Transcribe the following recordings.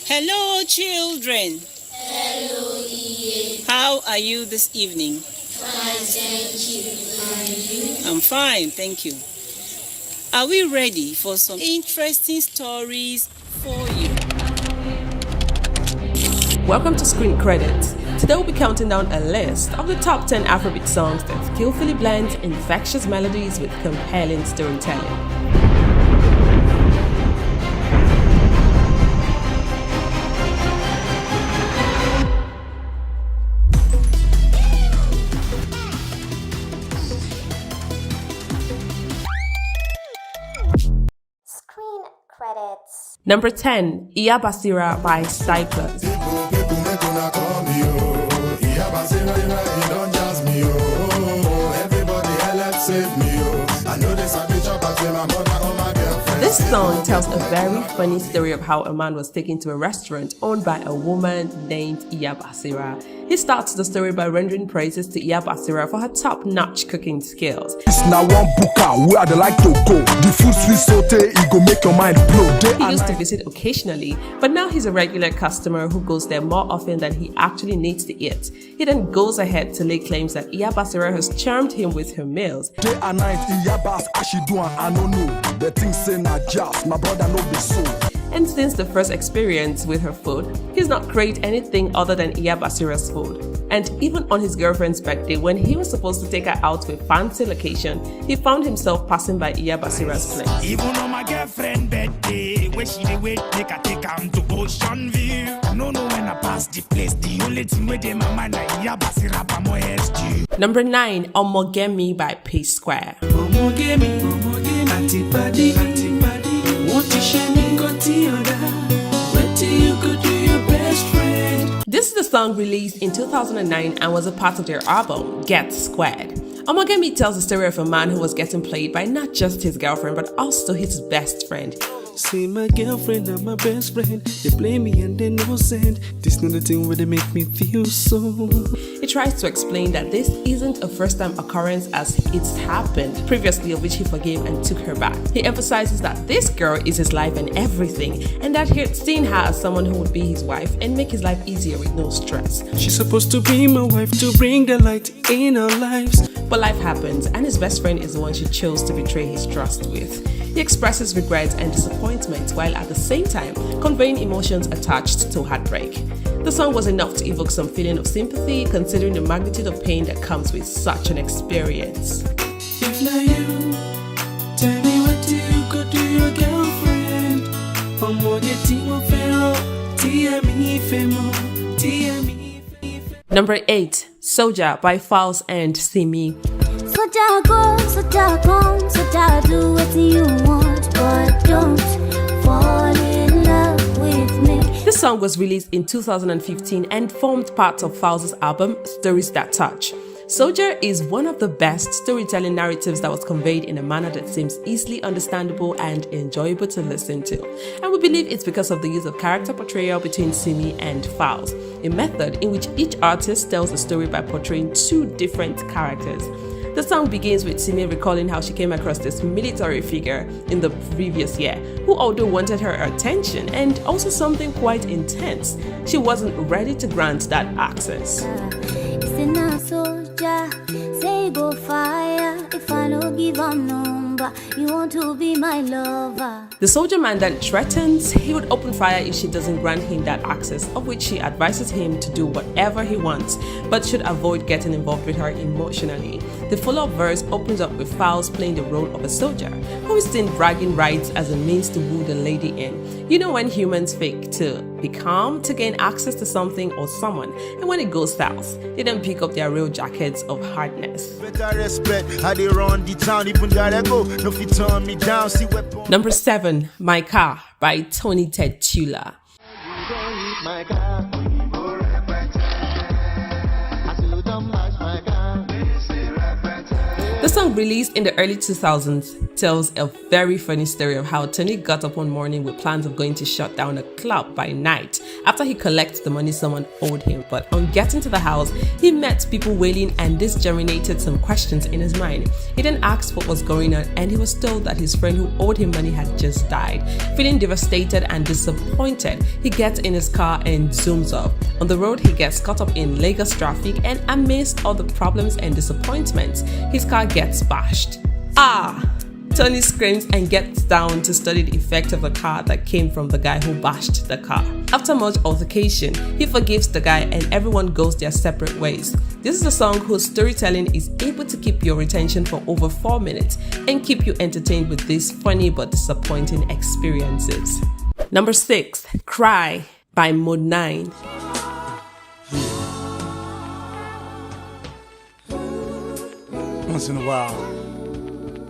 Hello, children. Hello, Iye. How are you this evening? Fine, thank you. And you? I'm fine, thank you. Are we ready for some interesting stories for you? Welcome to Screen Credits. Today we'll be counting down a list of the top 10 Afrobeat songs that skillfully blend infectious melodies with compelling storytelling. Screen credits. Number 10, Iya Basira by Styl-Plus. This song tells a very funny story of how a man was taken to a restaurant owned by a woman named Iya Basira. He starts the story by rendering praises to Iya Basira for her top-notch cooking skills. Now one booker where they like to go. The food sweet saute, it go make your mind blow. He used to visit occasionally, but now he's a regular customer who goes there more often than he actually needs to eat. He then goes ahead to lay claims that Iya Basira has charmed him with her meals. Day and night, Iya Bas, as she do, I don't know. The things say na just, my brother no be so. And since the first experience with her food, he's not craved anything other than Iya Basira's food. And even on his girlfriend's birthday, when he was supposed to take her out to a fancy location, he found himself passing by Iya Basira's place. Even on my girlfriend's birthday, where she dey wait, make her take her to Ocean View. No, when I pass the place, the only thing with them, my mind, Iya Basira, pa mo SG. Number 9, Omoge Mi by P Square. Omoge Mi, antipati, want to share me, got the other. Wait till you go to your best friend. This is the song released in 2009 and was a part of their album, Get Squared. Omoge Mi tells the story of a man who was getting played by not just his girlfriend but also his best friend. See my girlfriend and my best friend, they play me and they no send. This not the thing where they make me feel so. He tries to explain that this isn't a first-time occurrence as it's happened previously, of which he forgave and took her back. He emphasizes that this girl is his life and everything, and that he had seen her as someone who would be his wife and make his life easier with no stress. She's supposed to be my wife to bring the light in our lives. But life happens, and his best friend is the one she chose to betray his trust with. He expresses regrets and disappointment while at the same time conveying emotions attached to heartbreak. The song was enough to evoke some feeling of sympathy considering the magnitude of pain that comes with such an experience. If not you, tell me what do you go to your girlfriend? Number 8, Soldier by Falz and Simi. Soldier go, soldier come, soldier do what you want, but don't fall in love with me. This song was released in 2015 and formed part of Falz's album, Stories That Touch. Soldier is one of the best storytelling narratives that was conveyed in a manner that seems easily understandable and enjoyable to listen to. And we believe it's because of the use of character portrayal between Simi and Falz, a method in which each artist tells a story by portraying two different characters. The song begins with Simi recalling how she came across this military figure in the previous year, who although wanted her attention and also something quite intense, she wasn't ready to grant that access. Soldier, say go fire. If I don't give a number, you want to be my lover. The soldier man then threatens he would open fire if she doesn't grant him that access, of which she advises him to do whatever he wants, but should avoid getting involved with her emotionally. The follow-up verse opens up with Falz playing the role of a soldier who is seen bragging rights as a means to woo the lady in. You know when humans fake to be calm to gain access to something or someone, and when it goes south, they then pick up their real jackets of hardness. Number 7, My Car by Tetuila. The song, released in the early 2000s, tells a very funny story of how Tony got up one morning with plans of going to shut down a club by night after he collected the money someone owed him. But on getting to the house, he met people wailing, and this generated some questions in his mind. He then asked what was going on, and he was told that his friend who owed him money had just died. Feeling devastated and disappointed, he gets in his car and zooms off. On the road, he gets caught up in Lagos traffic, and amidst all the problems and disappointments, his car gets bashed. Tony screams and gets down to study the effect of the car that came from the guy who bashed the car. After much altercation, he forgives the guy and everyone goes their separate ways. This is a song whose storytelling is able to keep your attention for over 4 minutes and keep you entertained with these funny but disappointing experiences. Number 6, Cry by Modenine. Once in a while,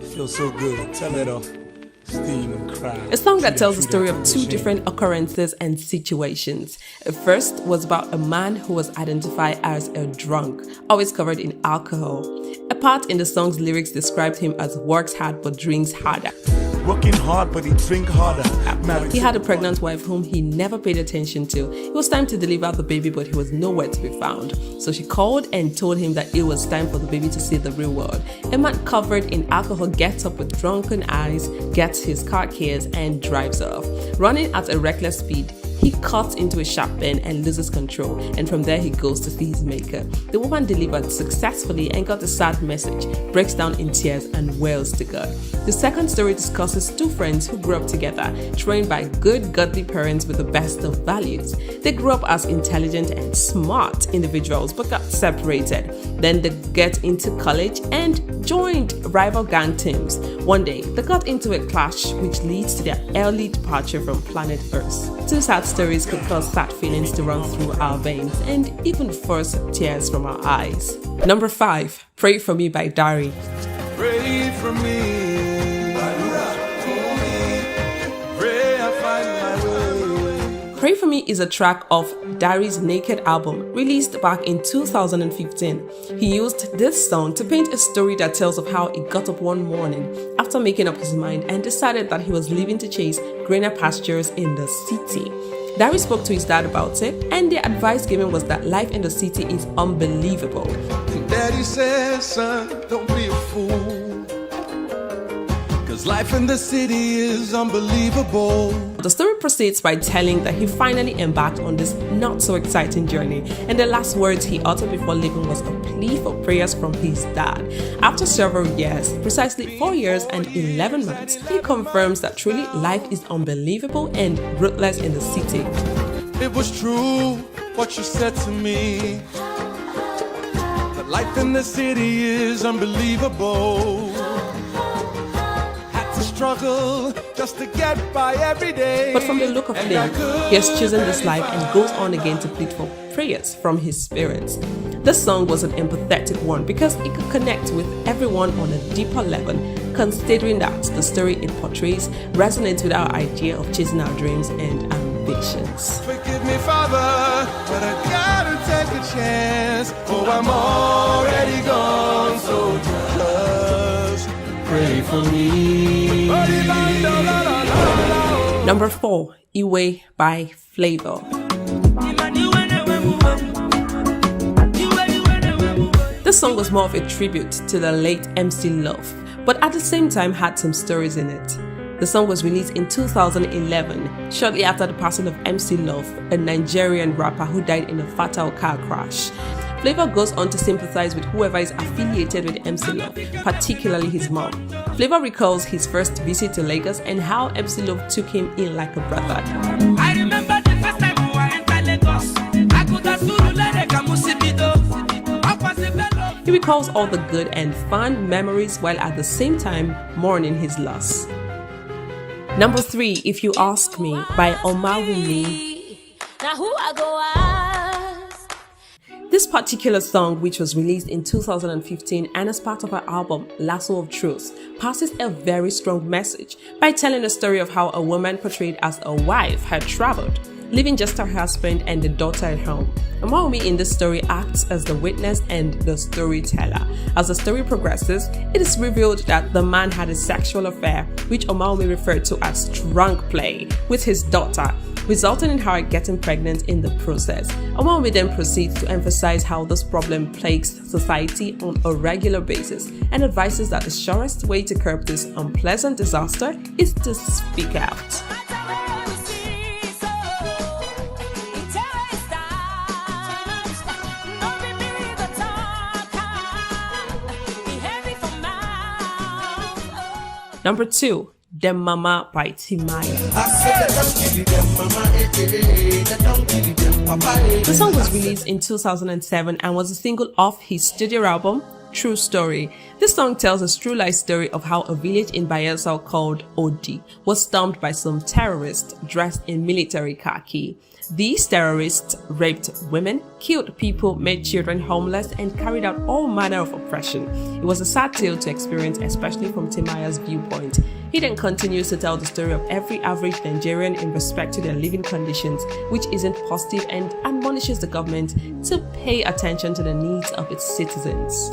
it feels so good. Tell it off, steam and cry. A song that tells the story of two different occurrences and situations. The first was about a man who was identified as a drunk, always covered in alcohol. A part in the song's lyrics described him as works hard but drinks harder. Working hard, but he drink harder. He had a pregnant wife whom he never paid attention to. It was time to deliver the baby, but he was nowhere to be found. So she called and told him that it was time for the baby to see the real world. A man covered in alcohol gets up with drunken eyes, gets his car keys, and drives off. Running at a reckless speed, he cuts into a sharp bend and loses control, and from there he goes to see his maker. The woman delivered successfully and got a sad message, breaks down in tears and wails to God. The second story discusses two friends who grew up together, trained by good, godly parents with the best of values. They grew up as intelligent and smart individuals but got separated. Then they get into college and joined rival gang teams. One day, they got into a clash which leads to their early departure from planet Earth. Two sad stories could cause sad feelings to run through our veins and even force tears from our eyes. Number 5, Pray For Me by Darey. Pray for me. Pray I find my way. Pray For Me is a track off Darey's Naked album, released back in 2015. He used this song to paint a story that tells of how he got up one morning after making up his mind and decided that he was leaving to chase greener pastures in the city. Darey spoke to his dad about it, and the advice given was that life in the city is unbelievable. Daddy says, son, don't be a fool, 'cause life in the city is unbelievable. The story proceeds by telling that he finally embarked on this not so exciting journey, and the last words he uttered before leaving was a plea for prayers from his dad. After several years, precisely 4 years and 11 months, he confirms that truly life is unbelievable and ruthless in the city. It was true what you said to me, that life in the city is unbelievable. Had to struggle just to get by every day. But from the look of things, he has chosen this life and goes on again to plead for prayers from his parents. This song was an empathetic one because it could connect with everyone on a deeper level, considering that the story it portrays resonates with our idea of chasing our dreams and ambitions. Forgive me, Father, but I gotta take a chance. Oh, I'm already gone, so just pray for me. Number 4, Iwe by Flavour. This song was more of a tribute to the late MC Love, but at the same time had some stories in it. The song was released in 2011, shortly after the passing of MC Love, a Nigerian rapper who died in a fatal car crash. Flavour goes on to sympathize with whoever is affiliated with MC Love, particularly his mom. Flavour recalls his first visit to Lagos and how MC Love took him in like a brother. I remember the first time I entered Lagos. I could have He recalls all the good and fun memories while at the same time mourning his loss. Number 3, If You Ask Me by Omawunmi. Now who I go ask? This particular song, which was released in 2015 and as part of her album Lasso of Truth, passes a very strong message by telling a story of how a woman portrayed as a wife had traveled leaving just her husband and the daughter at home. Omawunmi in this story acts as the witness and the storyteller. As the story progresses, it is revealed that the man had a sexual affair, which Omawunmi referred to as drunk play, with his daughter, resulting in her getting pregnant in the process. Omawunmi then proceeds to emphasize how this problem plagues society on a regular basis and advises that the surest way to curb this unpleasant disaster is to speak out. Number 2, Dem Mama by Timaya. The song was released in 2007 and was a single off his studio album, True Story. This song tells a true life story of how a village in Bayelsa called Odi was stormed by some terrorists dressed in military khaki. These terrorists raped women, killed people, made children homeless, and carried out all manner of oppression. It was a sad tale to experience, especially from Timaya's viewpoint. He then continues to tell the story of every average Nigerian in respect to their living conditions, which isn't positive, and admonishes the government to pay attention to the needs of its citizens.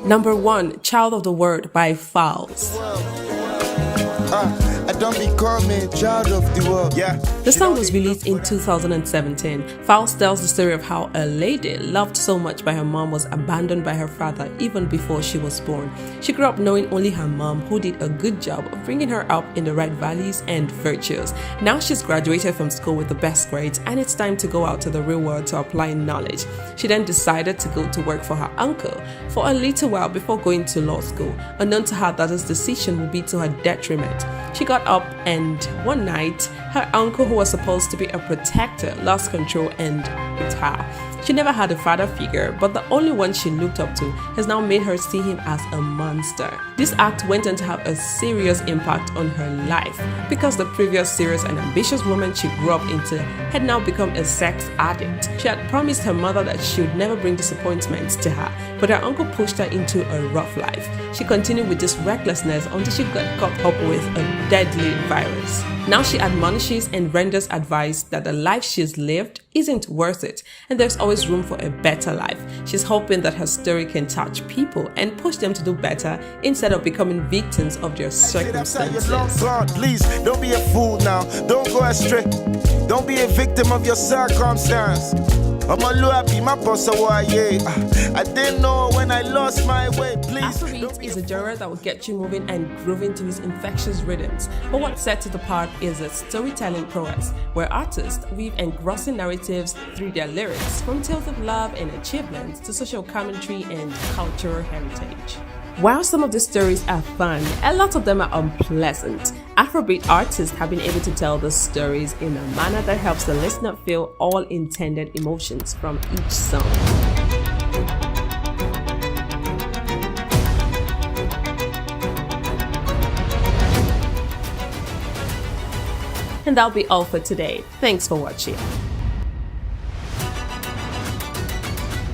Number 1, Child of the World by Falz. Don't be called me child of the world. Yeah. The song was released in 2017. Falz tells the story of how a lady loved so much by her mom was abandoned by her father even before she was born. She grew up knowing only her mom, who did a good job of bringing her up in the right values and virtues. Now she's graduated from school with the best grades and it's time to go out to the real world to apply knowledge. She then decided to go to work for her uncle for a little while before going to law school, unknown to her that this decision would be to her detriment. She got up and one night, her uncle, who was supposed to be a protector, lost control and hit her. She never had a father figure, but the only one she looked up to has now made her see him as a monster. This act went on to have a serious impact on her life because the previous serious and ambitious woman she grew up into had now become a sex addict. She had promised her mother that she would never bring disappointment to her, but her uncle pushed her into a rough life. She continued with this recklessness until she got caught up with a deadly virus. Now she admonishes and renders advice that the life she's lived isn't worth it and there's always room for a better life. She's hoping that her story can touch people and push them to do better instead of becoming victims of their circumstances. Please, don't be a fool now. Don't go astray. Don't be a victim of your circumstance. I didn't know when I lost my way. Please. Afrobeats is a genre that will get you moving and grooving to its infectious rhythms. But what sets it apart is its storytelling prowess, where artists weave engrossing narratives through their lyrics, from tales of love and achievements to social commentary and cultural heritage. While some of the stories are fun, a lot of them are unpleasant. Afrobeat artists have been able to tell the stories in a manner that helps the listener feel all intended emotions from each song. And that'll be all for today. Thanks for watching.